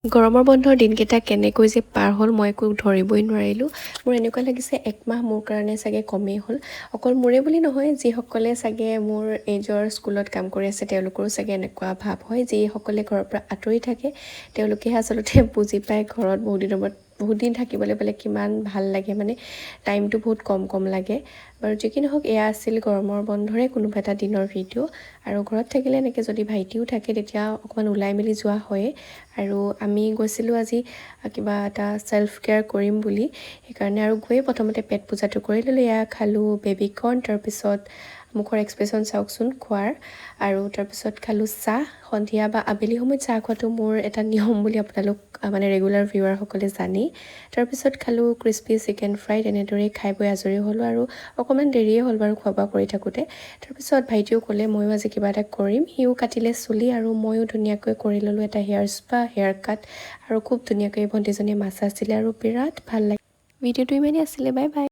গৰমৰ বন্ধৰ দিনকেইটা কেনেকৈ যে পাৰ হ'ল মই একো ধৰিবই নোৱাৰিলোঁ। মোৰ এনেকুৱা লাগিছে একমাহ মোৰ কাৰণে চাগে কমেই হ'ল। অকল মোৰে বুলি নহয়, যিসকলে চাগে মোৰ এইজৰ স্কুলত কাম কৰি আছে তেওঁলোকৰো চাগে এনেকুৱা ভাৱ হয়। যিসকলে ঘৰৰ পৰা আঁতৰি থাকে তেওঁলোকেহে আচলতে বুজি পায় ঘৰত বহুত দিন থাকিবলৈ পালে কিমান ভাল লাগে, মানে টাইমটো বহুত কম লাগে। বাৰু যি কি নহওক, এয়া আছিল গৰমৰ বন্ধৰে কোনোবা এটা দিনৰ ভিডিঅ'। আৰু ঘৰত থাকিলে এনেকৈ যদি ভাইটিও থাকে তেতিয়া অকণমান ওলাই মেলি যোৱা হয়েই। আৰু আমি গৈছিলোঁ আজি কিবা এটা ছেল্ফ কেয়াৰ কৰিম বুলি, সেইকাৰণে আৰু গৈয়ে প্ৰথমতে পেট পূজাটো কৰি ল'লোঁ। এয়া খালোঁ বেবিকৰ্ণ, তাৰপিছত মুখৰ এক্সপ্ৰেশ্যন চাওকচোন খোৱাৰ, আৰু তাৰপিছত খালোঁ চাহ। সন্ধিয়া বা আবেলি সময়ত চাহ খোৱাটো মোৰ এটা নিয়ম বুলি আপোনালোক মানে ৰেগুলাৰ ভিউৱাৰসকলে জানেই। তাৰপিছত খালোঁ ক্ৰিস্পি চিকেন ফ্ৰাই। তেনেদৰেই খাই বৈ আজৰি হ'লোঁ, আৰু অকণমান দেৰিয়ে হ'ল বাৰু খোৱা বোৱা কৰি থাকোঁতে। তাৰপিছত ভাইটিও ক'লে ময়ো আজি কিবা এটা কৰিম, সিও কাটিলে চুলি আৰু ময়ো ধুনীয়াকৈ কৰি ল'লোঁ এটা হেয়াৰ স্পা, হেয়াৰ কাট, আৰু খুব ধুনীয়াকৈ ভণ্টিজনীয়ে মাছাজ দিলে আৰু বিৰাট ভাল লাগে। ভিডিঅ'টো ইমানেই আছিলে, বাই বাই।